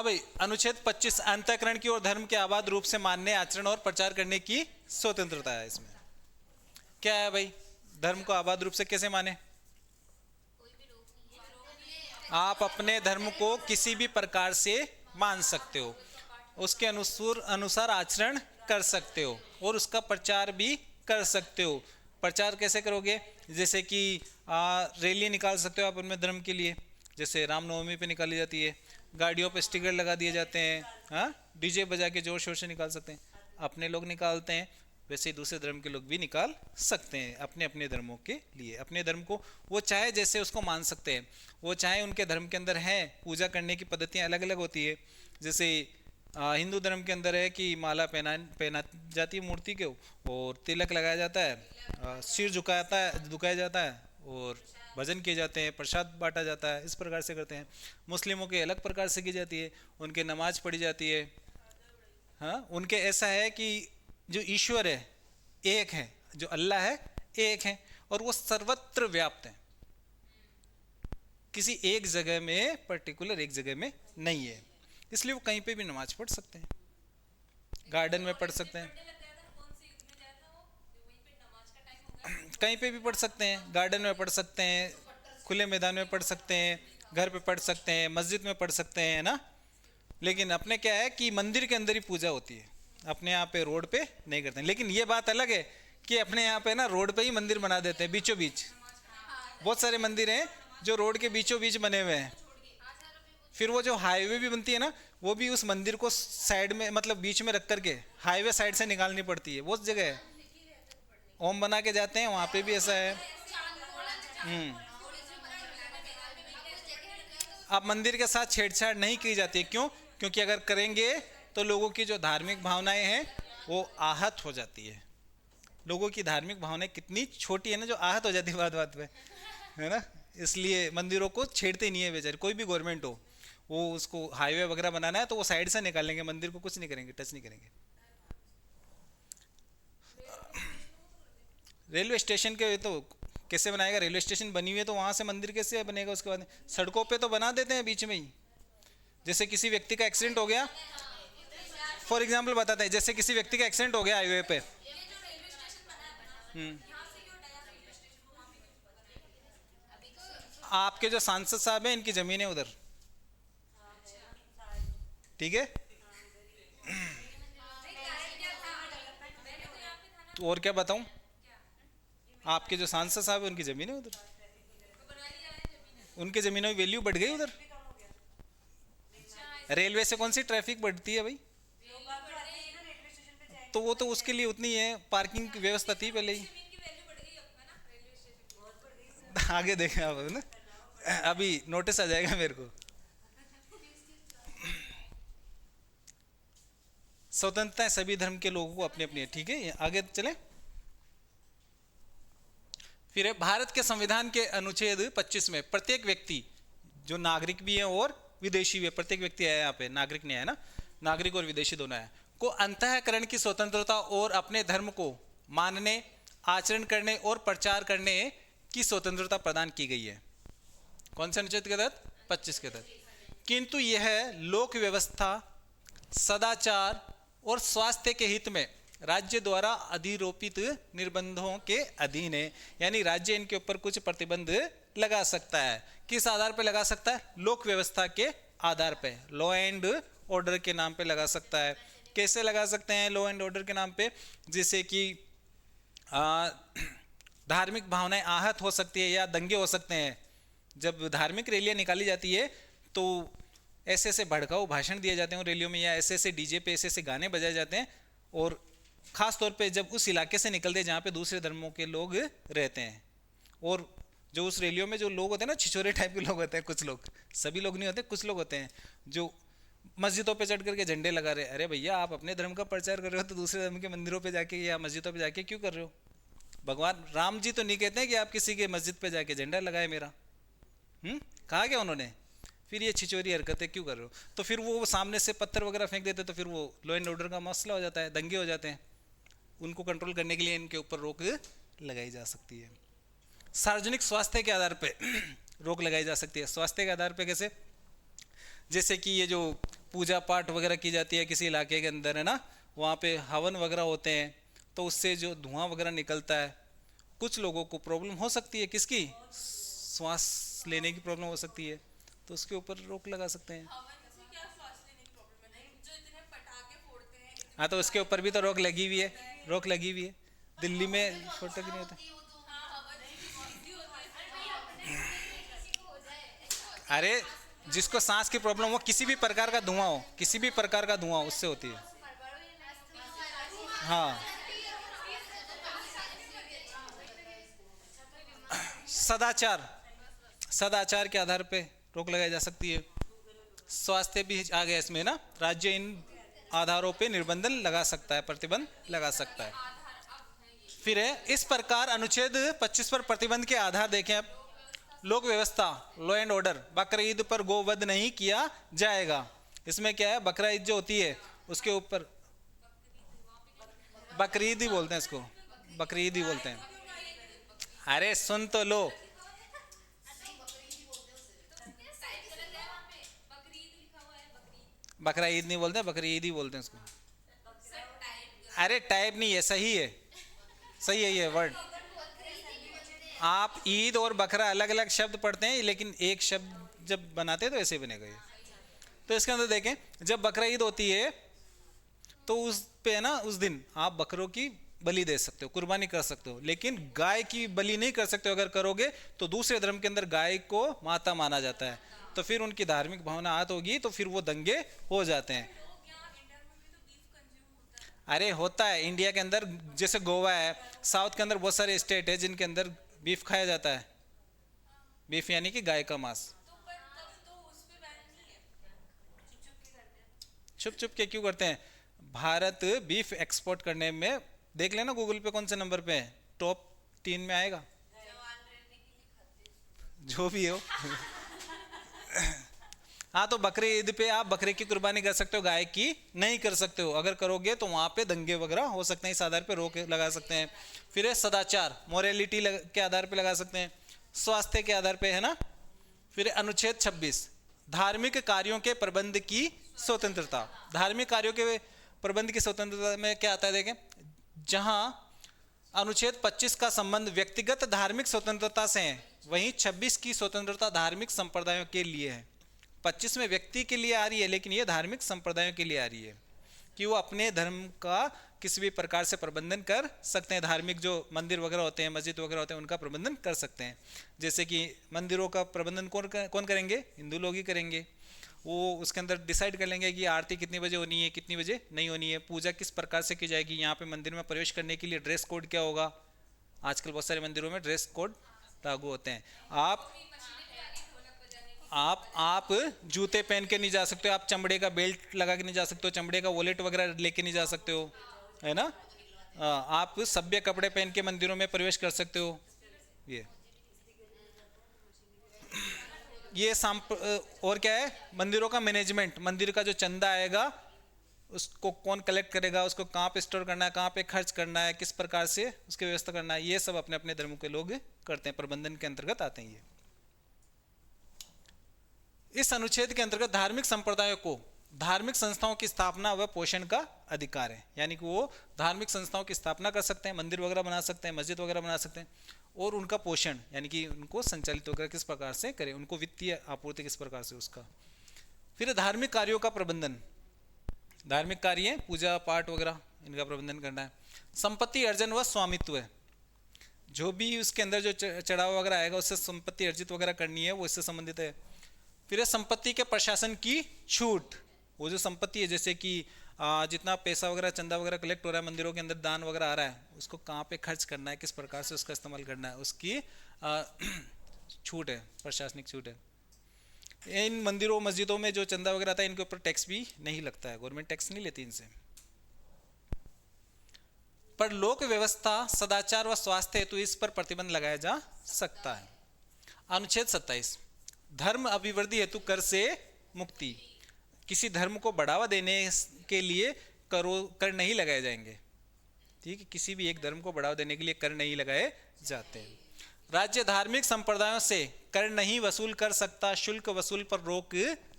भाई, अनुच्छेद 25 अंतःकरण की और धर्म के आबाद रूप से मानने, आचरण और प्रचार करने की स्वतंत्रता है। इसमें क्या है भाई, धर्म को आबाद रूप से कैसे माने? आप अपने धर्म को किसी भी प्रकार से मान सकते हो, उसके अनुसार आचरण कर सकते हो और उसका प्रचार भी कर सकते हो। प्रचार कैसे करोगे? जैसे कि रैली निकाल सकते हो आप अपने धर्म के लिए, जैसे रामनवमी पे निकाली जाती है, गाड़ियों पे स्टिकर लगा दिए जाते हैं, हाँ, डीजे बजा के जोर शोर से निकाल सकते हैं। अपने लोग निकालते हैं, वैसे ही दूसरे धर्म के लोग भी निकाल सकते हैं अपने अपने धर्मों के लिए। अपने धर्म को वो चाहे जैसे उसको मान सकते हैं। वो चाहे उनके धर्म के अंदर है पूजा करने की पद्धतियाँ अलग अलग होती है। जैसे हिंदू धर्म के अंदर है कि माला पहना जाती है मूर्ति के, और तिलक लगाया जाता है, सिर झुकाया जाता है और भजन किए जाते हैं, प्रसाद बांटा जाता है, इस प्रकार से करते हैं। मुस्लिमों के अलग प्रकार से की जाती है, उनके नमाज पढ़ी जाती है। हाँ, उनके ऐसा है कि जो ईश्वर है एक है, जो अल्लाह है एक है, और वो सर्वत्र व्याप्त है, किसी एक जगह में, पर्टिकुलर एक जगह में नहीं है। इसलिए वो कहीं पे भी नमाज पढ़ सकते हैं, गार्डन में पढ़ सकते हैं, कहीं पे भी पढ़ सकते हैं, गार्डन में पढ़ सकते हैं, खुले मैदान में पढ़ सकते हैं, घर पे पढ़ सकते हैं, मस्जिद में पढ़ सकते हैं ना। लेकिन अपने क्या है कि मंदिर के अंदर ही पूजा होती है, अपने यहाँ पे रोड पे नहीं करते हैं। लेकिन ये बात अलग है कि अपने यहाँ पे ना रोड पे ही मंदिर बना देते हैं, बीचों बीच। बहुत सारे मंदिर हैं जो रोड के बीचों बीच बने हुए हैं। फिर वो जो हाईवे भी बनती है ना, वो भी उस मंदिर को साइड में, मतलब बीच में रख करके हाईवे साइड से निकालनी पड़ती है। वो जगह है, ओम बना के जाते हैं, वहाँ पे भी ऐसा है। अब मंदिर के साथ छेड़छाड़ नहीं की जाती है। क्यों? क्योंकि अगर करेंगे तो लोगों की जो धार्मिक भावनाएं हैं वो आहत हो जाती है। लोगों की धार्मिक भावनाएं कितनी छोटी है ना, जो आहत हो जाती है बात बात पे, है ना। इसलिए मंदिरों को छेड़ते नहीं है बेचारे, कोई भी गवर्नमेंट हो। वो उसको हाईवे वगैरह बनाना है तो वो साइड से निकालेंगे, मंदिर को कुछ नहीं करेंगे, टच नहीं करेंगे। रेलवे स्टेशन के तो कैसे बनाएगा? रेलवे स्टेशन बनी हुई है तो वहाँ से मंदिर कैसे बनेगा? उसके बाद सड़कों पे तो बना देते हैं बीच में ही। जैसे किसी व्यक्ति का एक्सीडेंट हो गया, फॉर एग्जाम्पल बताते हैं, जैसे किसी व्यक्ति का एक्सीडेंट हो गया हाईवे पे, आपके जो सांसद साहब हैं इनकी जमीन है उधर, ठीक है। तो और क्या बताऊं, आपके जो सांसद साहब है उनकी जमीन है उधर, उनके जमीनों की वैल्यू बढ़ गई उधर। रेलवे से कौन सी ट्रैफिक बढ़ती है भाई? तो वो तो उसके लिए उतनी है, पार्किंग की व्यवस्था थी पहले ही। आगे देखें आप ना, अभी नोटिस आ जाएगा मेरे को। स्वतंत्रता सभी धर्म के लोगों को अपनी अपनी है, ठीक है। आगे चले। फिर है भारत के संविधान के अनुच्छेद 25 में प्रत्येक व्यक्ति, जो नागरिक भी है और विदेशी भी है, प्रत्येक व्यक्ति है यहाँ पे, नागरिक नहीं है ना, नागरिक और विदेशी दोनों है, को अंतःकरण की स्वतंत्रता और अपने धर्म को मानने, आचरण करने और प्रचार करने की स्वतंत्रता प्रदान की गई है। कौन से अनुच्छेद के तहत? 25 के तहत। किंतु यह लोक व्यवस्था, सदाचार और स्वास्थ्य के हित में राज्य द्वारा अधिरोपित निर्बंधों के अधीन है। यानी राज्य इनके ऊपर कुछ प्रतिबंध लगा सकता है। किस आधार पर लगा सकता है? लोक व्यवस्था के आधार पे, लॉ एंड ऑर्डर के नाम पे लगा सकता है। कैसे लगा सकते हैं लॉ एंड ऑर्डर के नाम पे? जैसे कि धार्मिक भावनाएं आहत हो सकती है या दंगे हो सकते हैं। जब धार्मिक रैलियां निकाली जाती है तो ऐसे ऐसे भड़काऊ भाषण दिए जाते हैं रैलियों में, या ऐसे ऐसे डीजे पे ऐसे ऐसे गाने बजाए जाते हैं, और ख़ास तौर पे जब उस इलाके से निकलते हैं जहाँ पे दूसरे धर्मों के लोग रहते हैं, और जो उस रैलियों में जो लोग होते हैं ना, छिछोरे टाइप के लोग होते हैं, कुछ लोग, सभी लोग नहीं होते, कुछ लोग होते हैं जो मस्जिदों पे चढ़ करके झंडे लगा रहे हैं। अरे भैया, आप अपने धर्म का प्रचार कर रहे हो तो दूसरे धर्म के मंदिरों पे जाके या मस्जिदों पे जाके क्यों कर रहे हो? भगवान राम जी तो नहीं कहते हैं कि आप किसी के मस्जिद पे जाके झंडा लगाए मेरा। कहा क्या उन्होंने? फिर ये छिचोरी हरकतें क्यों कर रहे हो? तो फिर वो सामने से पत्थर वगैरह फेंक देते, तो फिर वो लॉ एंड ऑर्डर का मसला हो जाता है, दंगे हो जाते हैं। उनको कंट्रोल करने के लिए इनके ऊपर रोक लगाई जा सकती है। सार्वजनिक स्वास्थ्य के आधार पे रोक लगाई जा सकती है। स्वास्थ्य के आधार पे कैसे? जैसे कि ये जो पूजा पाठ वगैरह की जाती है किसी इलाके के अंदर, है ना, वहाँ पे हवन वगैरह होते हैं, तो उससे जो धुआं वगैरह निकलता है, कुछ लोगों को प्रॉब्लम हो सकती है, किसकी, श्वास लेने की प्रॉब्लम हो सकती है, तो उसके ऊपर रोक लगा सकते हैं। हाँ, तो उसके ऊपर भी तो रोक लगी हुई है, रोक लगी हुई है। दिल्ली में फोटो नहीं होता। अरे जिसको सांस की प्रॉब्लम हो, किसी भी प्रकार का धुआं हो, किसी भी प्रकार का धुआं हो, उससे होती है। हाँ, सदाचार, सदाचार के आधार पे रोक लगाई जा सकती है। स्वास्थ्य भी आ गया इसमें ना, राज्य इन आधारों पे निर्बंधन लगा सकता है, प्रतिबंध लगा सकता है। फिर है इस प्रकार अनुच्छेद 25 पर प्रतिबंध के आधार देखें अब। लोक व्यवस्था, लॉ एंड ऑर्डर, बकरा ईद पर गोवध नहीं किया जाएगा। इसमें क्या है, बकरा ईद जो होती है उसके ऊपर, बकरीद ही बोलते हैं इसको, बकरीद ही बोलते हैं। अरे सुन तो लो, बकरा ईद नहीं बोलते, बकरीद ही बोलते हैं इसको। अरे टाइप नहीं है, सही है, सही है ये वर्ड। आप ईद और बकरा अलग अलग शब्द पढ़ते हैं, लेकिन एक शब्द जब बनाते हैं तो ऐसे बनेगा ये। तो इसके अंदर देखें, जब बकरा ईद होती है तो उस पे ना, उस दिन आप बकरों की बलि दे सकते हो, कुर्बानी कर सकते हो, लेकिन गाय की बलि नहीं कर सकते हो। अगर करोगे तो दूसरे धर्म के अंदर गाय को माता माना जाता है, तो फिर उनकी धार्मिक भावना आहत होगी, तो फिर वो दंगे हो जाते हैं। अरे होता है इंडिया के अंदर, जैसे गोवा है, साउथ के अंदर बहुत सारे स्टेट है जिनके अंदर बीफ खाया जाता है। बीफ यानी कि गाय का मांस। छुप छुप के क्यों करते हैं? भारत बीफ एक्सपोर्ट करने में, देख लेना गूगल पे कौन से नंबर पे है, टॉप 3 में आएगा, जो भी हो। हाँ, तो बकरे ईद पे आप बकरे की कुर्बानी कर सकते हो, गाय की नहीं कर सकते हो। अगर करोगे तो वहाँ पे दंगे वगैरह हो सकते हैं, इस आधार पे रोक लगा सकते हैं। फिर है सदाचार, मोरालिटी के आधार पे लगा सकते हैं, स्वास्थ्य के आधार पे, है ना। फिर अनुच्छेद 26, धार्मिक कार्यों के प्रबंध की स्वतंत्रता। धार्मिक कार्यों के प्रबंध की स्वतंत्रता में क्या आता है, देखें, जहां अनुच्छेद 25 का संबंध व्यक्तिगत धार्मिक स्वतंत्रता से है, वहीं 26 की स्वतंत्रता धार्मिक संप्रदायों के लिए है। 25 में व्यक्ति के लिए आ रही है, लेकिन ये धार्मिक संप्रदायों के लिए आ रही है कि वो अपने धर्म का किसी भी प्रकार से प्रबंधन कर सकते हैं। धार्मिक जो मंदिर वगैरह होते हैं, मस्जिद वगैरह होते हैं, उनका प्रबंधन कर सकते हैं। जैसे कि मंदिरों का प्रबंधन कौन करेंगे? हिंदू लोग ही करेंगे। वो उसके अंदर डिसाइड कर लेंगे कि आरती कितनी बजे होनी है, कितनी बजे नहीं होनी है, पूजा किस प्रकार से की जाएगी, यहाँ पे मंदिर में प्रवेश करने के लिए ड्रेस कोड क्या होगा। आजकल बहुत सारे मंदिरों में ड्रेस कोड लागू होते हैं। आप जूते पहन के नहीं जा सकते हो, आप चमड़े का बेल्ट लगा के नहीं जा सकते हो, चमड़े का वॉलेट वगैरह लेके नहीं जा सकते हो, है ना। आप सभ्य कपड़े पहन के मंदिरों में प्रवेश कर सकते हो। ये और क्या है, मंदिरों का मैनेजमेंट, मंदिर का जो चंदा आएगा उसको कौन कलेक्ट करेगा, उसको कहाँ पे स्टोर करना है, कहाँ पे खर्च करना है, किस प्रकार से उसकी व्यवस्था करना है, ये सब अपने अपने धर्म के लोग करते हैं, प्रबंधन के अंतर्गत आते हैं ये। इस अनुच्छेद के अंतर्गत धार्मिक संप्रदायों को धार्मिक संस्थाओं की स्थापना व पोषण का अधिकार है, यानी कि वो धार्मिक संस्थाओं की स्थापना कर सकते हैं, मंदिर वगैरह बना सकते हैं, मस्जिद वगैरह बना सकते हैं, और उनका पोषण यानी कि उनको संचालित वगैरह किस प्रकार से करें, उनको वित्तीय आपूर्ति किस प्रकार से उसका। फिर धार्मिक कार्यों का प्रबंधन, धार्मिक कार्य, पूजा पाठ वगैरह, इनका प्रबंधन करना है। संपत्ति अर्जन व स्वामित्व है, जो भी उसके अंदर जो चढ़ावा वगैरह आएगा उससे संपत्ति अर्जित वगैरह करनी है, वो इससे संबंधित है। फिर है संपत्ति के प्रशासन की छूट, वो जो संपत्ति है, जैसे कि जितना पैसा वगैरह चंदा वगैरह कलेक्ट हो रहा है, मंदिरों के अंदर दान वगैरह आ रहा है, उसको कहाँ पे खर्च करना है, किस प्रकार से उसका इस्तेमाल करना है, उसकी छूट है, प्रशासनिक छूट है। इन मंदिरों मस्जिदों में जो चंदा वगैरह आता है, इनके ऊपर टैक्स भी नहीं लगता है, गवर्नमेंट टैक्स नहीं लेती इनसे। पर लोक व्यवस्था, सदाचार व स्वास्थ्य हेतु इस पर प्रतिबंध लगाया जा सकता है। अनुच्छेद 27, धर्म अभिवृद्धि हेतु कर से मुक्ति। किसी धर्म को बढ़ावा देने के लिए कर नहीं लगाए जाएंगे, ठीक है, किसी भी एक धर्म को बढ़ावा देने के लिए कर नहीं लगाए जाते हैं। राज्य धार्मिक संप्रदायों से कर नहीं वसूल कर सकता, शुल्क वसूल पर रोक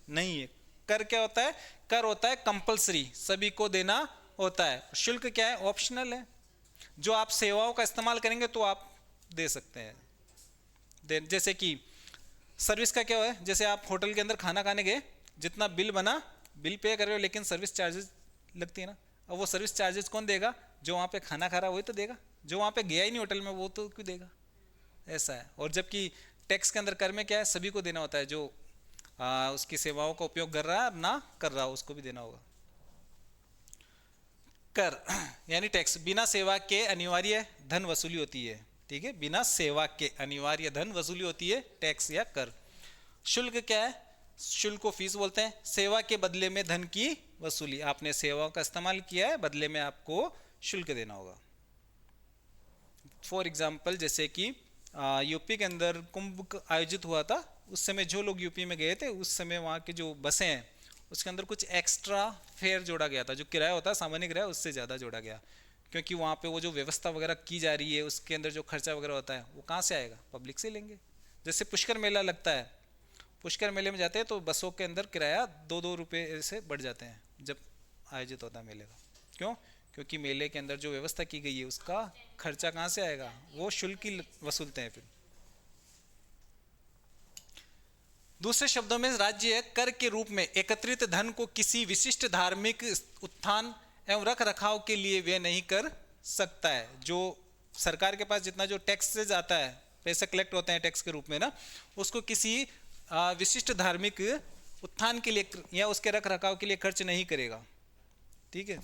नहीं है। कर क्या होता है कर होता है कंपलसरी, सभी को देना होता है। शुल्क क्या है? ऑप्शनल है। जो आप सेवाओं का इस्तेमाल करेंगे तो आप दे सकते हैं। जैसे कि सर्विस का क्या है, जैसे आप होटल के अंदर खाना खाने गए, जितना बिल बना बिल पे कर रहे हो, लेकिन सर्विस चार्जेस लगती है ना। अब वो सर्विस चार्जेस कौन देगा? जो वहाँ पे खाना खा रहा है वही तो देगा, जो वहाँ पे गया ही नहीं होटल में वो तो क्यों देगा? ऐसा है। और जबकि टैक्स के अंदर कर में क्या है? सभी को देना होता है, जो उसकी सेवाओं का उपयोग कर रहा है ना कर रहा हो उसको भी देना होगा। कर यानी टैक्स, बिना सेवा के अनिवार्य धन वसूली होती है। ठीक है, बिना सेवा के अनिवार्य धन वसूली होती है, टैक्स या कर। शुल्क क्या है? शुल्क को फीस बोलते हैं, सेवा के बदले में धन की वसूली। आपने सेवाओं का इस्तेमाल किया है, बदले में आपको शुल्क देना होगा। फॉर एग्जाम्पल, जैसे कि यूपी के अंदर कुंभ आयोजित हुआ था, उस समय जो लोग यूपी में गए थे, उस समय वहाँ के जो बसें हैं उसके अंदर कुछ एक्स्ट्रा फेयर जोड़ा गया था। जो किराया होता है सामान्य किराया उससे ज़्यादा जोड़ा गया, क्योंकि वहाँ पे वो जो व्यवस्था वगैरह की जा रही है उसके अंदर जो खर्चा वगैरह होता है वो कहाँ से आएगा? पब्लिक से लेंगे। जैसे पुष्कर मेला लगता है, पुष्कर मेले में जाते हैं तो बसों के अंदर किराया 2-2 रुपये से बढ़ जाते हैं जब आयोजित होता है मेले का। क्यों? क्योंकि मेले के अंदर जो व्यवस्था की गई है उसका खर्चा कहाँ से आएगा? वो शुल्क ही वसूलते हैं फिर। दूसरे शब्दों में, राज्य कर के रूप में एकत्रित धन को किसी विशिष्ट धार्मिक उत्थान एवं रख रखाव के लिए व्यय नहीं कर सकता है। जो सरकार के पास जितना जो टैक्स से जाता है, पैसे कलेक्ट होते हैं टैक्स के रूप में ना, उसको किसी विशिष्ट धार्मिक उत्थान के लिए या उसके रख रखाव के लिए खर्च नहीं करेगा। ठीक है,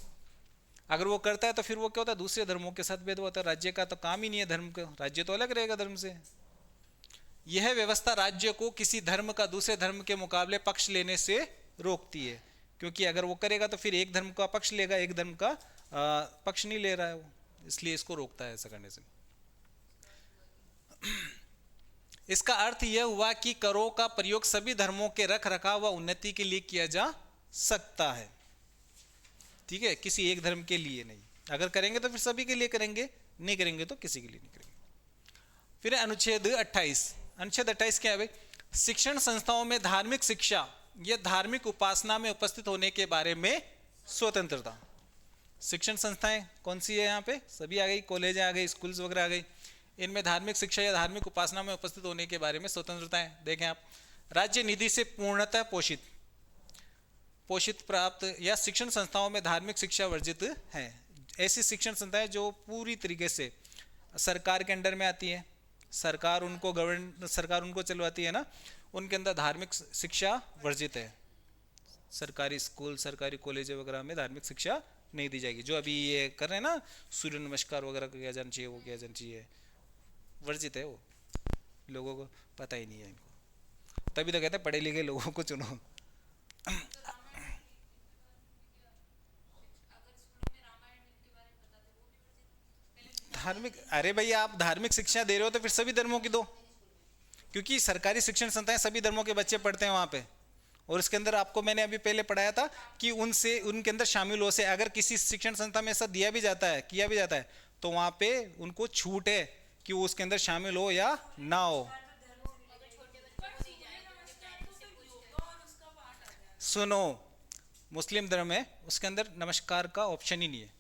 अगर वो करता है तो फिर वो क्या होता है? दूसरे धर्मों के साथ भेदभाव होता है। राज्य का तो काम ही नहीं है धर्म का, राज्य तो अलग रहेगा धर्म से। यह व्यवस्था राज्य को किसी धर्म का दूसरे धर्म के मुकाबले पक्ष लेने से रोकती है, क्योंकि अगर वो करेगा तो फिर एक धर्म का पक्ष लेगा, एक धर्म का पक्ष नहीं ले रहा है वो, इसलिए इसको रोकता है ऐसा करने से। इसका अर्थ यह हुआ कि करों का प्रयोग सभी धर्मों के रख रखाव व उन्नति के लिए किया जा सकता है। ठीक है, किसी एक धर्म के लिए नहीं। अगर करेंगे तो फिर सभी के लिए करेंगे, नहीं करेंगे तो किसी के लिए नहीं करेंगे। फिर अनुच्छेद 28। अनुच्छेद 28 क्या है भाई? शिक्षण संस्थाओं में धार्मिक शिक्षा या धार्मिक उपासना में उपस्थित होने के बारे में स्वतंत्रता। शिक्षण संस्थाएं कौन सी है यहाँ पे? सभी आ गई, कॉलेज आ गई, स्कूल्स वगैरह आ गई। इनमें धार्मिक शिक्षा या धार्मिक उपासना में उपस्थित होने के बारे में स्वतंत्रता है। देखें आप, राज्य निधि से पूर्णतः पोषित प्राप्त या शिक्षण संस्थाओं में धार्मिक शिक्षा वर्जित है। ऐसी शिक्षण संस्थाएं जो पूरी तरीके से सरकार के अंडर में आती है, सरकार उनको चलवाती है ना, उनके अंदर धार्मिक शिक्षा वर्जित है। सरकारी स्कूल, सरकारी कॉलेज वगैरह में धार्मिक शिक्षा नहीं दी जाएगी। जो अभी ये कर रहे हैं ना, सूर्य नमस्कार वगैरह किया जाना चाहिए, वो किया जाना चाहिए, वर्जित है वो। लोगों को पता ही नहीं है इनको, तभी तो कहते हैं पढ़े लिखे लोगों को चुनो। धार्मिक, अरे भैया आप धार्मिक शिक्षा दे रहे हो तो फिर सभी धर्मों की दो, क्योंकि सरकारी शिक्षण संस्थाएं सभी धर्मों के बच्चे पढ़ते हैं वहाँ पे। और इसके अंदर आपको मैंने अभी पहले पढ़ाया था कि उनसे उनके अंदर शामिल हो से अगर किसी शिक्षण संस्था में ऐसा दिया भी जाता है, किया भी जाता है, तो वहाँ पे उनको छूट है कि वो उसके अंदर शामिल हो या ना हो। सुनो, मुस्लिम धर्म है उसके अंदर नमस्कार का ऑप्शन ही नहीं है।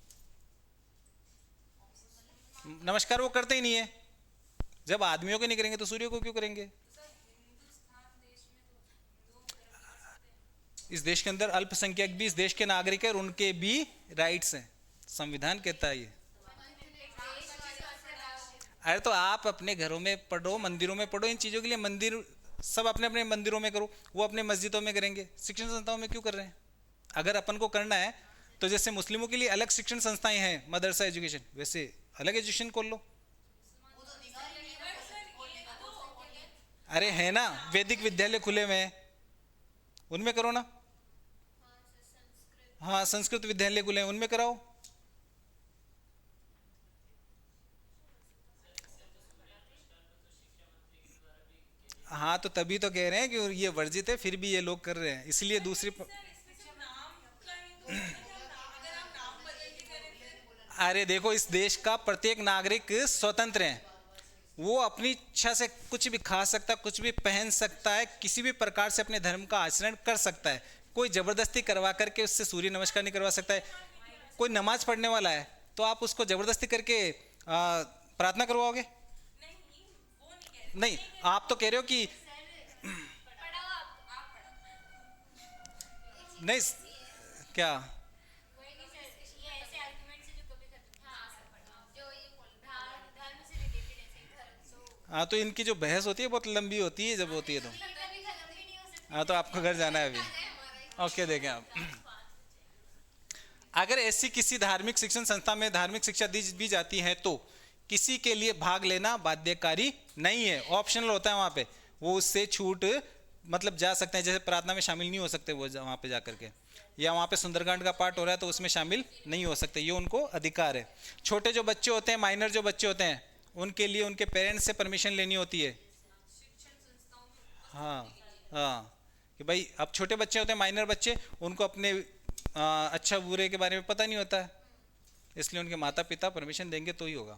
नमस्कार वो करते ही नहीं है। जब आदमियों को नहीं करेंगे तो सूर्य को क्यों करेंगे? इस देश के अंदर अल्पसंख्यक भी इस देश के नागरिक है और उनके भी राइट्स हैं, संविधान कहता है ये। अरे तो आप अपने घरों में पढ़ो, मंदिरों में पढ़ो इन चीज़ों के लिए। मंदिर सब अपने अपने मंदिरों में करो, वो अपने मस्जिदों में करेंगे, शिक्षण संस्थाओं में क्यों कर रहे हैं? अगर अपन को करना है तो जैसे मुस्लिमों के लिए अलग शिक्षण संस्थाएं हैं, मदरसा एजुकेशन, वैसे अलग एजुकेशन खोल लो। अरे है ना, वैदिक विद्यालय खुले हुए हैं, उनमें करो ना। हाँ, संस्कृत विद्यालय खुले हैं, उनमें कराओ। हाँ तो तभी तो कह रहे हैं कि ये वर्जित है, फिर भी ये लोग कर रहे हैं, इसलिए दूसरी अरे देखो, इस देश का प्रत्येक नागरिक स्वतंत्र है, वो अपनी इच्छा से कुछ भी खा सकता है, कुछ भी पहन सकता है, किसी भी प्रकार से अपने धर्म का आचरण कर सकता है, कोई जबरदस्ती करवा करके उससे सूर्य नमस्कार नहीं करवा सकता है। कोई नमाज पढ़ने वाला है तो आप उसको जबरदस्ती करके प्रार्थना करवाओगे? नहीं, आप तो कह रहे हो कि नहीं क्या? हाँ, तो इनकी जो बहस होती है बहुत लंबी होती है जब होती है तो। हाँ, तो आपको घर जाना है अभी। ओके, देखें आप, अगर ऐसी किसी धार्मिक शिक्षण संस्था में धार्मिक शिक्षा दी भी जाती है तो किसी के लिए भाग लेना बाध्यकारी नहीं है, ऑप्शनल होता है वहाँ पे। वो उससे छूट मतलब जा सकते हैं, जैसे प्रार्थना में शामिल नहीं हो सकते वो वहाँ पे जा करके, या वहाँ पे सुंदरकांड का पाठ हो रहा है तो उसमें शामिल नहीं हो सकते, ये उनको अधिकार है। छोटे जो बच्चे होते हैं, माइनर जो बच्चे होते हैं, उनके लिए उनके पेरेंट्स से परमिशन लेनी होती है। हाँ हाँ, कि भाई अब छोटे बच्चे होते हैं, माइनर बच्चे, उनको अपने अच्छा बुरे के बारे में पता नहीं होता है, इसलिए उनके माता पिता परमिशन देंगे तो ही होगा।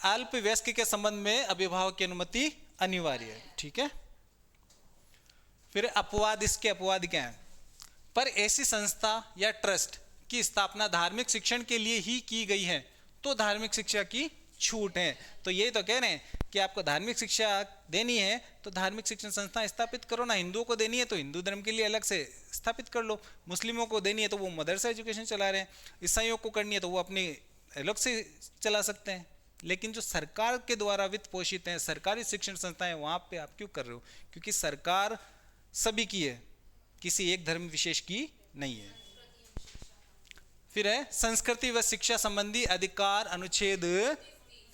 अल्प वयस्क के संबंध में अभिभावक की अनुमति अनिवार्य है, ठीक है। फिर अपवाद, इसके अपवाद क्या है? पर ऐसी संस्था या ट्रस्ट की स्थापना धार्मिक शिक्षण के लिए ही की गई है तो धार्मिक शिक्षा की छूट है। तो यही तो कह रहे हैं कि आपको धार्मिक शिक्षा देनी है तो धार्मिक शिक्षण संस्था स्थापित करो ना। हिंदुओं को देनी है तो हिंदू धर्म के लिए अलग से स्थापित कर लो, मुस्लिमों को देनी है तो वो मदरसा एजुकेशन चला रहे हैं, ईसाइयों को करनी है तो वो अपनी अलग से चला सकते हैं। लेकिन जो सरकार के द्वारा वित्त पोषित हैं सरकारी शिक्षण संस्थाएं, वहाँ पे आप क्यों कर रहे हो? क्योंकि सरकार सभी की है, किसी एक धर्म विशेष की नहीं है। फिर है संस्कृति व शिक्षा संबंधी अधिकार, अनुच्छेद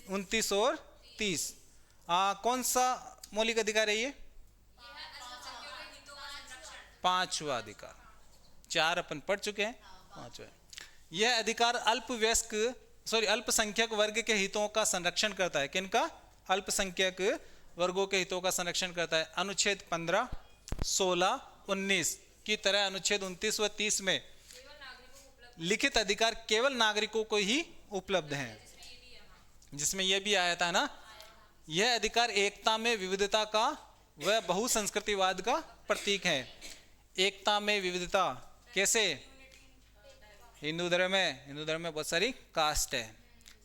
29 और 30। कौन सा मौलिक अधिकार है ये? पांचवा अधिकार। 4 अपन पढ़ चुके हैं, 5वां। यह अधिकार अल्पसंख्यक वर्ग के हितों का संरक्षण करता है। किनका? अल्पसंख्यक वर्गों के हितों का संरक्षण करता है। अनुच्छेद 15, 16, 19 की तरह अनुच्छेद 29 व 30 में लिखित अधिकार केवल नागरिकों को ही उपलब्ध हैं, जिसमें यह भी आया था ना, यह अधिकार एकता में विविधता का व बहुसंस्कृतिवाद का प्रतीक है। एकता में विविधता कैसे? हिंदू धर्म में बहुत सारी कास्ट है,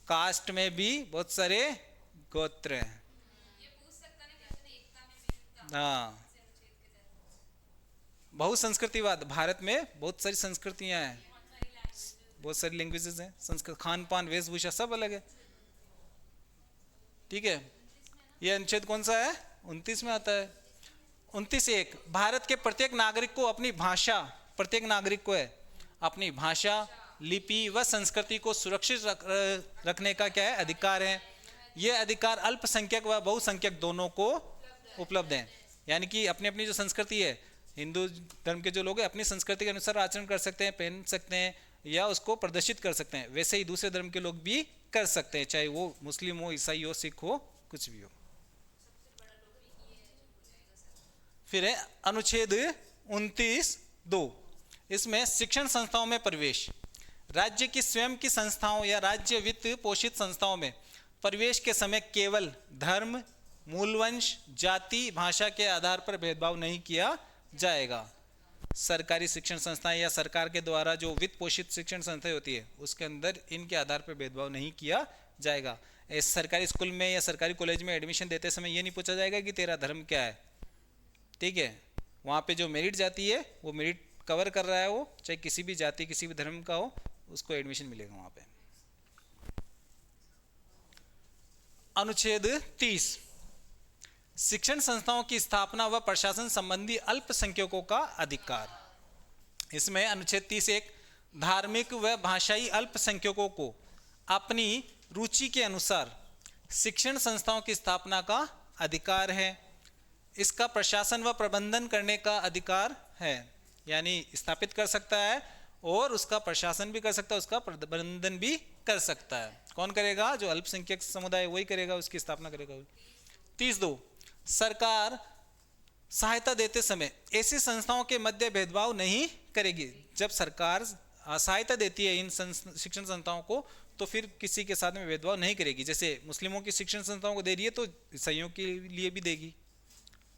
कास्ट में भी बहुत सारे गोत्र हैं। हाँ, बहुसंस्कृतिवाद, भारत में बहुत सारी संस्कृतियां हैं, बहुत सारी लैंग्वेजेस हैं, संस्कृत, खान पान, वेशभूषा सब अलग है, ठीक है। ये अनुच्छेद कौन सा है? 29 में आता है। 29(1) भारत के प्रत्येक नागरिक को अपनी भाषा, प्रत्येक नागरिक को है अपनी भाषा, लिपि व संस्कृति को सुरक्षित रखने का क्या है? अधिकार है। यह अधिकार अल्पसंख्यक व बहुसंख्यक दोनों को उपलब्ध है। यानी कि अपनी अपनी जो संस्कृति है, हिंदू धर्म के जो लोग हैं अपनी संस्कृति के अनुसार आचरण कर सकते हैं, पहन सकते हैं या उसको प्रदर्शित कर सकते हैं, वैसे ही दूसरे धर्म के लोग भी कर सकते हैं, चाहे वो मुस्लिम हो, ईसाई हो, सिख हो, कुछ भी हो। फिर है अनुच्छेद 29(2), इसमें शिक्षण संस्थाओं में प्रवेश। राज्य की स्वयं की संस्थाओं या राज्य वित्त पोषित संस्थाओं में प्रवेश के समय केवल धर्म, मूलवंश, जाति, भाषा के आधार पर भेदभाव नहीं किया जाएगा। सरकारी शिक्षण संस्थाएं या सरकार के द्वारा जो वित्त पोषित शिक्षण संस्थाएं होती है उसके अंदर इनके आधार पर भेदभाव नहीं किया जाएगा। इस सरकारी स्कूल में या सरकारी कॉलेज में एडमिशन देते समय ये नहीं पूछा जाएगा कि तेरा धर्म क्या है, ठीक है। वहाँ पे जो मेरिट जाती है वो मेरिट कवर कर रहा है, वो चाहे किसी भी जाति किसी भी धर्म का हो, उसको एडमिशन मिलेगा वहाँ पे। अनुच्छेद 30 शिक्षण संस्थाओं की स्थापना व प्रशासन संबंधी अल्पसंख्यकों का अधिकार। इसमें अनुच्छेद 30(1) धार्मिक व भाषाई अल्पसंख्यकों को अपनी रुचि के अनुसार शिक्षण संस्थाओं की स्थापना का अधिकार है। इसका प्रशासन व प्रबंधन करने का अधिकार है, यानी स्थापित कर सकता है और उसका प्रशासन भी कर सकता है, उसका प्रबंधन भी कर सकता है। कौन करेगा? जो अल्पसंख्यक समुदाय वही करेगा, उसकी स्थापना करेगा। 30(2) सरकार सहायता देते समय ऐसी संस्थाओं के मध्य भेदभाव नहीं करेगी। जब सरकार सहायता देती है इन शिक्षण संस्थाओं को तो फिर किसी के साथ में भेदभाव नहीं करेगी। जैसे मुस्लिमों की शिक्षण संस्थाओं को दे रही है तो ईसाइयों के लिए भी देगी,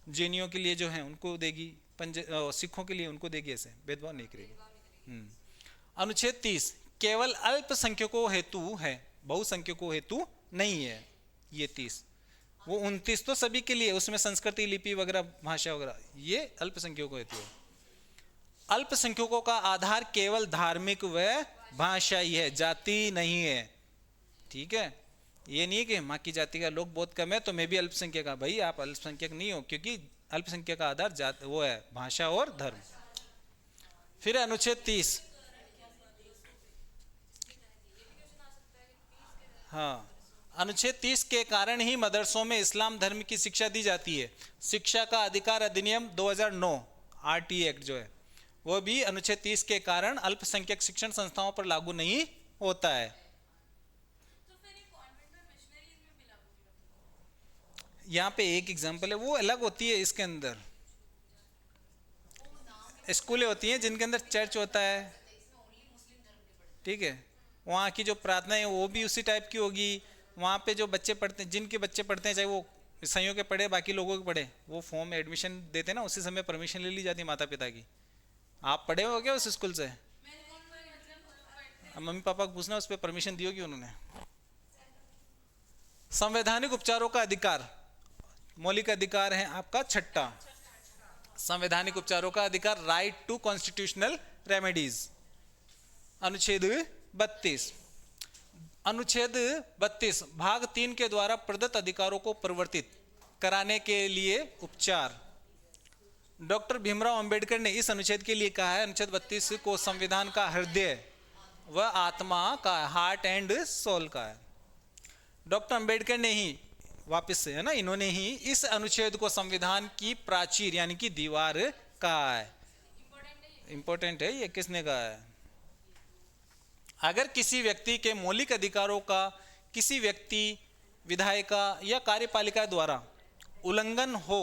जैनियों के लिए जो है उनको देगी, सिखों के लिए उनको देगी, ऐसे भेदभाव नहीं करेगी। अनुच्छेद 30 केवल अल्पसंख्यकों हेतु है, बहुसंख्यकों हेतु नहीं है। ये 30, वो 29 तो सभी के लिए, उसमें संस्कृति, लिपि वगैरह, भाषा वगैरह, ये अल्पसंख्यकों हेतु है। अल्पसंख्यकों का आधार केवल धार्मिक व भाषाई है, जाति नहीं है। ठीक है, ये नहीं है कि माँ की जाति का लोग बहुत कम है तो मैं भी अल्पसंख्यक हूं। भाई आप अल्पसंख्यक नहीं हो, क्योंकि अल्पसंख्यक का आधार जात वो है भाषा और धर्म। फिर अनुच्छेद 30, हाँ, अनुच्छेद 30 के कारण ही मदरसों में इस्लाम धर्म की शिक्षा दी जाती है। शिक्षा का अधिकार अधिनियम 2009 RT एक्ट जो है, वो भी अनुच्छेद 30 के कारण अल्पसंख्यक शिक्षण संस्थाओं पर लागू नहीं होता है। यहाँ पे एक एग्जाम्पल है, वो अलग होती है। इसके अंदर स्कूलें होती हैं जिनके अंदर चर्च होता है, ठीक है, वहाँ की जो प्रार्थना है वो भी उसी टाइप की होगी। वहाँ पे जो बच्चे पढ़ते हैं, जिनके बच्चे पढ़ते हैं, चाहे वो ईसाइयों के पढ़े बाकी लोगों के पढ़े, वो फॉर्म एडमिशन देते ना, उसी समय परमिशन ले ली जाती है माता पिता की। आप पढ़े हो क्या उस स्कूल से? मम्मी पापा को पूछना उस पर परमिशन दी होगी उन्होंने। संवैधानिक उपचारों का अधिकार, मौलिक अधिकार है आपका 6, संवैधानिक उपचारों का अधिकार, राइट टू कॉन्स्टिट्यूशनल रेमेडीज। अनुच्छेद 32, अनुच्छेद 32 भाग 3 के द्वारा प्रदत्त अधिकारों को परिवर्तित कराने के लिए उपचार। डॉक्टर भीमराव अंबेडकर ने इस अनुच्छेद के लिए कहा है, अनुच्छेद 32 को संविधान का हृदय व आत्मा का, हार्ट एंड सोल का है। डॉक्टर अंबेडकर ने ही, वापस से है ना, इन्होंने ही इस अनुच्छेद को संविधान की प्राचीर यानी कि दीवार कहा है। इंपॉर्टेंट है ये, किसने कहा है? अगर किसी व्यक्ति के मौलिक अधिकारों का किसी व्यक्ति, विधायिका या कार्यपालिका द्वारा उल्लंघन हो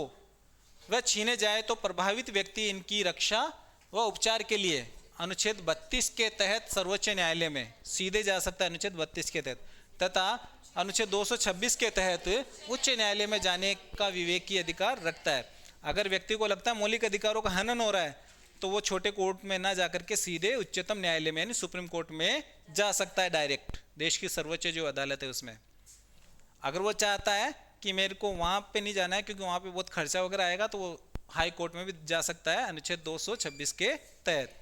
वह छीने जाए तो प्रभावित व्यक्ति इनकी रक्षा व उपचार के लिए अनुच्छेद 32 के तहत सर्वोच्च न्यायालय में सीधे जा सकता है, अनुच्छेद 32 के तहत, तथा अनुच्छेद 226 के तहत उच्च न्यायालय में जाने का विवेकी अधिकार रखता है। अगर व्यक्ति को लगता है मौलिक अधिकारों का हनन हो रहा है तो वो छोटे कोर्ट में ना जाकर के सीधे उच्चतम न्यायालय में यानी सुप्रीम कोर्ट में जा सकता है, डायरेक्ट, देश की सर्वोच्च जो अदालत है उसमें। अगर वो चाहता है कि मेरे को वहाँ पे नहीं जाना है क्योंकि वहाँ पे बहुत खर्चा वगैरह आएगा, तो वो हाई कोर्ट में भी जा सकता है अनुच्छेद 226 के तहत।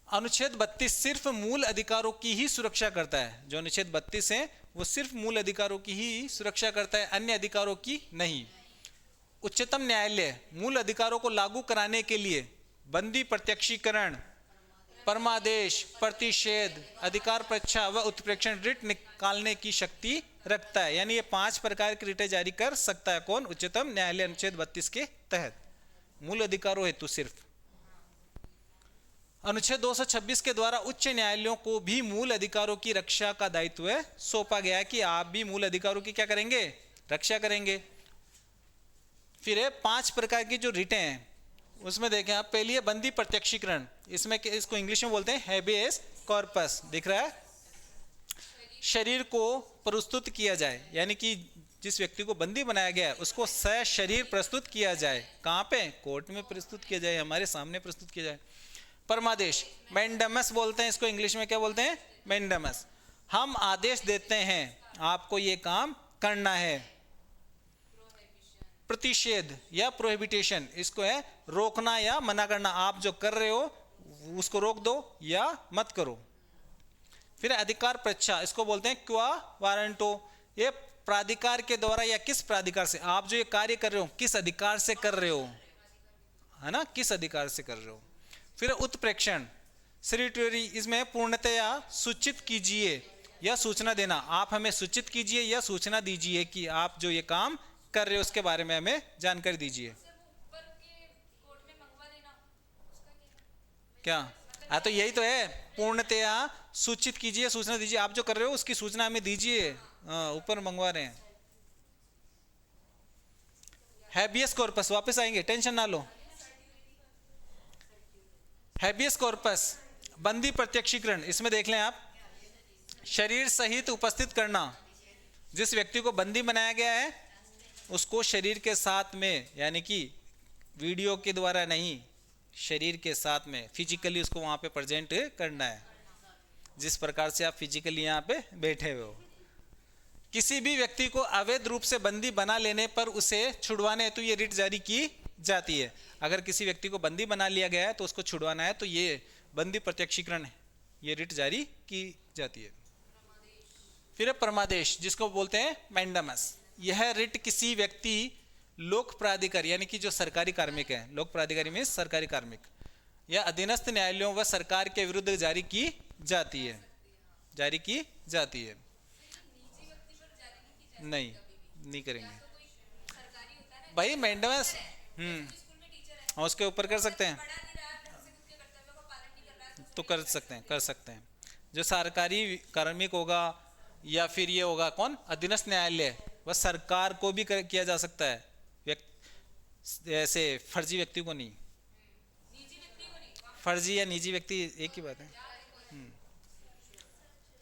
अनुच्छेद 32 सिर्फ मूल अधिकारों की ही सुरक्षा करता है। जो अनुच्छेद 32 है वो सिर्फ मूल अधिकारों की ही सुरक्षा करता है, अन्य अधिकारों की नहीं। उच्चतम न्यायालय मूल अधिकारों को लागू कराने के लिए बंदी प्रत्यक्षीकरण, परमादेश, प्रतिषेध, अधिकार परीक्षा व उत्प्रेक्षण रिट निकालने की शक्ति रखता है। यानी ये 5 प्रकार की रिटें जारी कर सकता है कौन? उच्चतम न्यायालय, अनुच्छेद 32 के तहत, मूल अधिकारों हेतु सिर्फ। अनुच्छेद 226 के द्वारा उच्च न्यायालयों को भी मूल अधिकारों की रक्षा का दायित्व सौंपा गया है कि आप भी मूल अधिकारों की क्या करेंगे? रक्षा करेंगे। फिर 5 प्रकार की जो रिटें हैं उसमें देखें आप, पहली है बंदी प्रत्यक्षीकरण, इसमें इसको इंग्लिश में बोलते हैं हैबियस कॉर्पस, दिख रहा है? शरीर को प्रस्तुत किया जाए, यानी कि जिस व्यक्ति को बंदी बनाया गया है उसको सशरीर प्रस्तुत किया जाए। कहाँ पे? कोर्ट में प्रस्तुत किया जाए, हमारे सामने प्रस्तुत किया जाए। परमादेश, मैंडमस बोलते हैं इसको, इंग्लिश में क्या बोलते हैं? मैंडमस। हम आदेश देते हैं आपको ये काम करना है। प्रतिषेध या प्रोहिबिटेशन, इसको है रोकना या मना करना, आप जो कर रहे हो उसको रोक दो या मत करो। फिर अधिकार परीक्षा, इसको बोलते हैं क्वा वारंटो, ये प्राधिकार के द्वारा या किस प्राधिकार से आप जो ये कार्य कर रहे हो किस अधिकार से कर रहे हो, है ना, किस अधिकार से कर रहे हो। फिर उत्प्रेक्षण सिरिटरी, इसमें पूर्णतया सूचित कीजिए या सूचना देना, आप हमें सूचित कीजिए या सूचना दीजिए कि आप जो ये काम कर रहे हो उसके बारे में हमें जानकारी दीजिए। क्या? हाँ तो यही तो है, पूर्णतया सूचित कीजिए, सूचना दीजिए, आप जो कर रहे हो उसकी सूचना हमें दीजिए। ऊपर मंगवा रहे हैं। हैबियस कॉर्पस, वापस आएंगे, टेंशन ना लो। हैबियस कॉर्पस, बंदी प्रत्यक्षीकरण, इसमें देख लें आप, शरीर सहित उपस्थित करना, जिस व्यक्ति को बंदी बनाया गया है उसको शरीर के साथ में, यानी कि वीडियो के द्वारा नहीं, शरीर के साथ में फिजिकली उसको वहाँ पे प्रेजेंट करना है, जिस प्रकार से आप फिजिकली यहाँ पे बैठे हुए हो। किसी भी व्यक्ति को अवैध रूप से बंदी बना लेने पर उसे छुड़वाने हेतु ये रिट जारी की जाती है। अगर किसी व्यक्ति को बंदी बना लिया गया है तो उसको छुड़वाना है तो ये बंदी प्रत्यक्षीकरण है, ये रिट जारी की जाती है। फिर परमादेश, जिसको बोलते हैं मैंडामस। यह रिट किसी व्यक्ति, लोक प्राधिकारी यानी कि जो सरकारी कार्मिक है, लोक प्राधिकारी में सरकारी कार्मिक, या अधीनस्थ न्यायालयों व सरकार के विरुद्ध जारी की जाती है, जारी की जाती है। नहीं करेंगे भाई मैंडामस। उसके ऊपर कर सकते हैं तो कर सकते हैं। जो सरकारी कार्मिक होगा या फिर ये होगा कौन, अधीनस्थ न्यायालय, वह सरकार को भी किया जा सकता है, ऐसे फर्जी व्यक्ति को नहीं। फर्जी या निजी व्यक्ति एक ही बात है।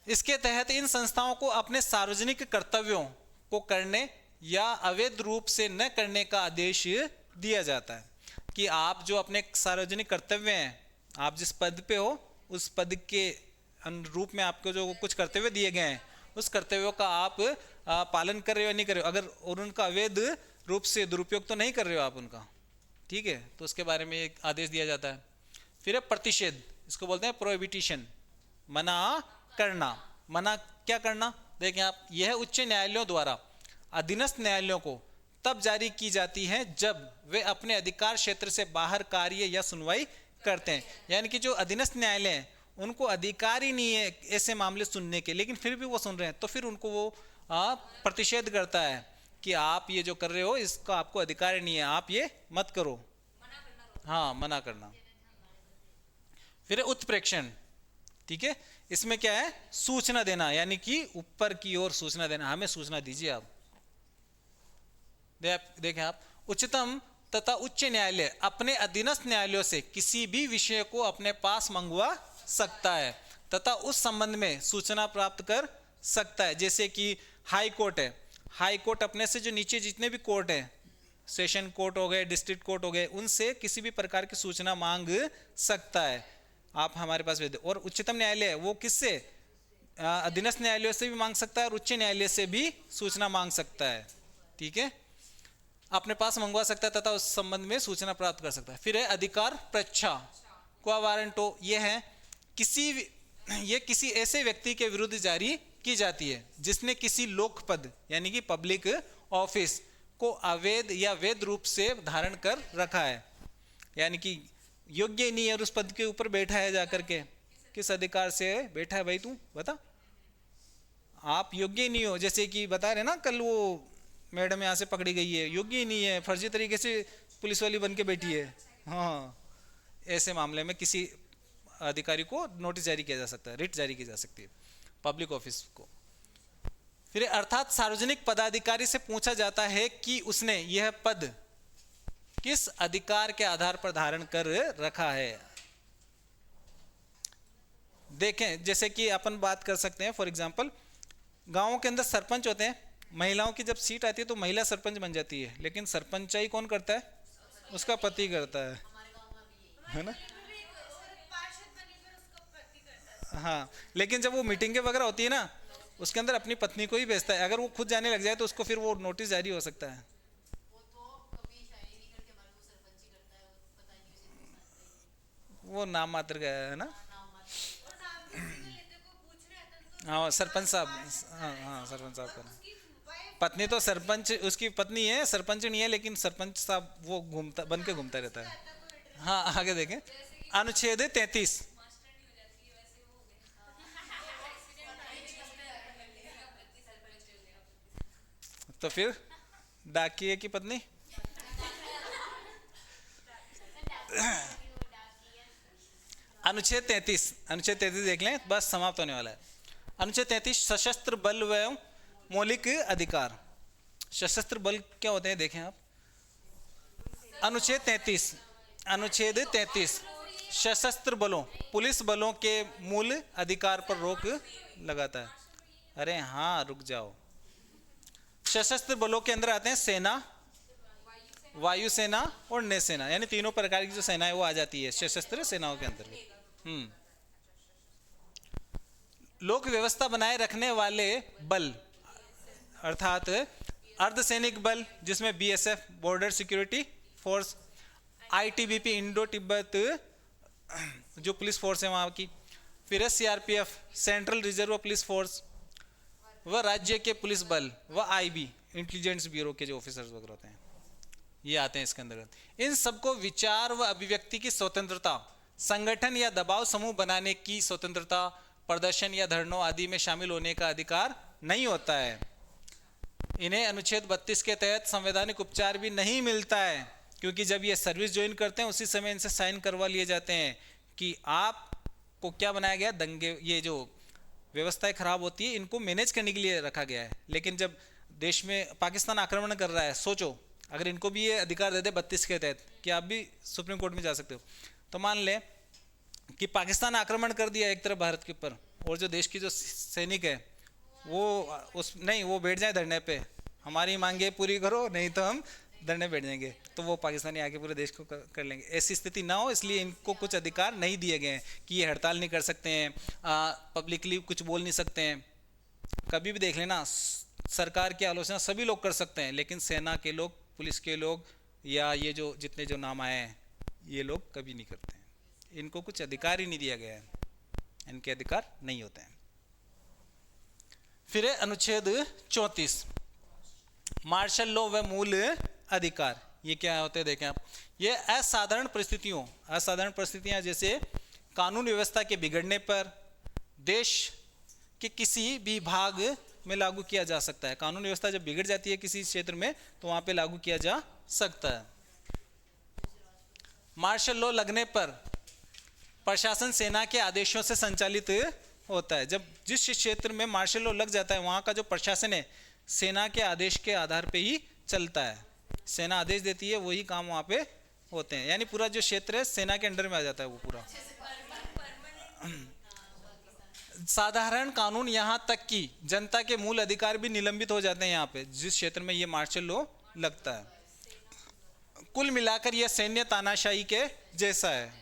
इसके तहत इन संस्थाओं को अपने सार्वजनिक कर्तव्यों को करने या अवैध रूप से न करने का आदेश दिया जाता है कि आप जो अपने सार्वजनिक कर्तव्य हैं, आप जिस पद पे हो उस पद के अनुरूप में आपको जो कुछ कर्तव्य दिए गए हैं, उस कर्तव्यों का आप पालन कर रहे हो या नहीं कर रहे हो, अगर और उनका अवैध रूप से दुरुपयोग तो नहीं कर रहे हो आप उनका, ठीक है, तो उसके बारे में एक आदेश दिया जाता है। फिर प्रतिषेध, इसको बोलते हैं प्रोहिबिशन, मना करना। मना क्या करना, देखें आप, यह उच्च न्यायालयों द्वारा अधीनस्थ न्यायालयों को तब जारी की जाती है जब वे अपने अधिकार क्षेत्र से बाहर कार्य या सुनवाई करते हैं। यानी कि जो अधीनस्थ न्यायालय हैं उनको अधिकार ही नहीं है ऐसे मामले सुनने के, लेकिन फिर भी वो सुन रहे हैं, तो फिर उनको वो प्रतिषेध करता है कि आप ये जो कर रहे हो इसका आपको अधिकार नहीं है, आप ये मत करो। हाँ, मना करना। फिर उत्प्रेक्षण, ठीक है, इसमें क्या है, सूचना देना, यानी कि ऊपर की ओर सूचना देना, हमें सूचना दीजिए आप। देखें आप, उच्चतम तथा उच्च न्यायालय अपने अधीनस्थ न्यायालयों से किसी भी विषय को अपने पास मंगवा सकता है तथा उस संबंध में सूचना प्राप्त कर सकता है। जैसे कि हाई कोर्ट है, हाई कोर्ट अपने से जो नीचे जितने भी कोर्ट हैं, सेशन कोर्ट हो गए, डिस्ट्रिक्ट कोर्ट हो गए, उनसे किसी भी प्रकार की सूचना मांग सकता है, आप हमारे पास भेज दो। और उच्चतम न्यायालय वो किससे, अधीनस्थ न्यायालयों से भी मांग सकता है और उच्च न्यायालय से भी सूचना मांग सकता है, ठीक है, अपने पास मंगवा सकता है तथा उस संबंध में सूचना प्राप्त कर सकता है। फिर है अधिकार प्रच्छा, क्वा वारंटो, ये है किसी ऐसे व्यक्ति के विरुद्ध जारी की जाती है जिसने किसी लोक पद यानी कि पब्लिक ऑफिस को अवैध या वैध रूप से धारण कर रखा है, यानी कि योग्य नहीं है और उस पद के ऊपर बैठा है, जाकर के किस अधिकार से बैठा है भाई, तू बता, आप योग्य ही नहीं हो। जैसे कि बता रहे ना, कल वो मैडम यहाँ से पकड़ी गई है, योग्य ही नहीं है, फर्जी तरीके से पुलिस वाली बन के बैठी है। हाँ, ऐसे मामले में किसी अधिकारी को नोटिस जारी किया जा सकता है, रिट जारी की जा सकती है पब्लिक ऑफिस को। फिर अर्थात सार्वजनिक पदाधिकारी से पूछा जाता है कि उसने यह पद किस अधिकार के आधार पर धारण कर रखा है। देखें, जैसे कि अपन बात कर सकते हैं, फॉर एग्जांपल गांवों के अंदर सरपंच होते हैं, महिलाओं की जब सीट आती है तो महिला सरपंच बन जाती है, लेकिन सरपंचाई कौन करता है, उसका पति करता है ना। हाँ, लेकिन जब वो मीटिंग वगैरह होती है ना, उसके अंदर अपनी पत्नी को ही भेजता है, अगर वो खुद जाने लग जाए तो उसको फिर वो नोटिस जारी हो सकता है। वो नाम मात्र का है ना। हाँ, सरपंच साहब, हाँ सरपंच साहब का पत्नी तो सरपंच, उसकी पत्नी है, सरपंच नहीं है, लेकिन सरपंच साहब वो घूमता बन के घूमता रहता है। हाँ, आगे देखें, अनुच्छेद 33, तो फिर डाकिये की पत्नी अनुच्छेद 33 देख लें, बस समाप्त होने वाला है। अनुच्छेद 33 सशस्त्र बल एवं मौलिक अधिकार। सशस्त्र बल क्या होते हैं, देखें आप, अनुच्छेद 33 सशस्त्र बलों, पुलिस बलों के मूल अधिकार पर रोक लगाता है। अरे हाँ, रुक जाओ। सशस्त्र बलों के अंदर आते हैं सेना, वायुसेना और नौसेना, यानी तीनों प्रकार की जो सेना है वो आ जाती है सशस्त्र सेनाओं के अंतर्गत। लोक व्यवस्था बनाए रखने वाले बल अर्थात अर्धसैनिक बल, जिसमें BSF border security force, ITBP Indo Tibet जो पुलिस फोर्स है वहाँ की, फिर है CRPF central reserve police force, व राज्य के पुलिस बल, व आईबी इंटेलिजेंस ब्यूरो के जो ऑफिसर्स वगैरह होते हैं ये आते हैं इसके अंतर्गत। इन सबको विचार व अभिव्यक्ति की स्वतंत्रता, संगठन या दबाव समूह बनाने की स्वतंत्रता, प्रदर्शन या धरनों आदि में शामिल होने का अधिकार नहीं होता है। इन्हें अनुच्छेद 32 के तहत संवैधानिक उपचार भी नहीं मिलता है, क्योंकि जब ये सर्विस ज्वाइन करते हैं उसी समय इनसे साइन करवा लिए जाते हैं कि आपको क्या बनाया गया, दंगे, ये जो व्यवस्थाएं खराब होती है इनको मैनेज करने के लिए रखा गया है। लेकिन जब देश में पाकिस्तान आक्रमण कर रहा है, सोचो अगर इनको भी ये अधिकार दे दे 32 के तहत कि आप भी सुप्रीम कोर्ट में जा सकते हो, तो मान ले कि पाकिस्तान आक्रमण कर दिया एक तरफ भारत के ऊपर, और जो देश की जो सैनिक है वो बैठ जाए धरने पे, हमारी मांगे पूरी करो नहीं तो हम धरने बैठ जाएंगे, तो वो पाकिस्तानी आके पूरे देश को कर लेंगे। ऐसी स्थिति ना हो इसलिए इनको कुछ अधिकार नहीं दिए गए हैं कि ये हड़ताल नहीं कर सकते हैं, पब्लिकली कुछ बोल नहीं सकते हैं। कभी भी देख लेना, सरकार की आलोचना सभी लोग कर सकते हैं, लेकिन सेना के लोग, पुलिस के लोग, या ये जो जितने जो नाम आए हैं ये लोग कभी नहीं करते हैं। इनको कुछ अधिकार ही नहीं दिया गया है, इनके अधिकार नहीं होते हैं। फिर है अनुच्छेद 34 मार्शल लॉ व मूल अधिकार। ये क्या होते हैं देखें आप, ये असाधारण परिस्थितियां जैसे कानून व्यवस्था के बिगड़ने पर देश के किसी भी भाग में लागू किया जा सकता है। कानून व्यवस्था जब बिगड़ जाती है किसी क्षेत्र में तो वहां पे लागू किया जा सकता है। मार्शल लॉ लगने पर प्रशासन सेना के आदेशों से संचालित होता है। जब जिस क्षेत्र में मार्शल लॉ लग जाता है वहां का जो प्रशासन है सेना के आदेश के आधार पे ही चलता है। सेना आदेश देती है वही काम वहां पे होते हैं, यानी पूरा जो क्षेत्र है सेना के अंडर में आ जाता है वो पूरा। साधारण कानून यहाँ तक कि जनता के मूल अधिकार भी निलंबित हो जाते हैं यहाँ पे जिस क्षेत्र में ये मार्शल लॉ लगता है। कुल मिलाकर यह सैन्य तानाशाही के जैसा है।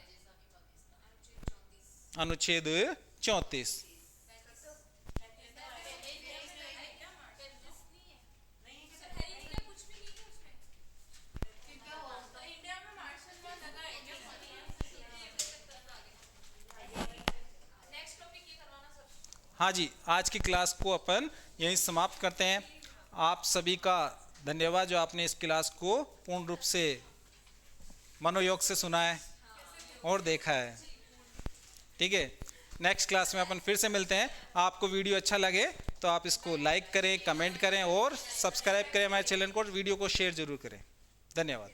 अनुच्छेद 34। हाँ जी, आज की क्लास को अपन यहीं समाप्त करते हैं। आप सभी का धन्यवाद जो आपने इस क्लास को पूर्ण रूप से मनोयोग से सुना है और देखा है। ठीक है, नेक्स्ट क्लास में अपन फिर से मिलते हैं। आपको वीडियो अच्छा लगे तो आप इसको लाइक करें, कमेंट करें और सब्सक्राइब करें हमारे चैनल को, और वीडियो को शेयर जरूर करें। धन्यवाद।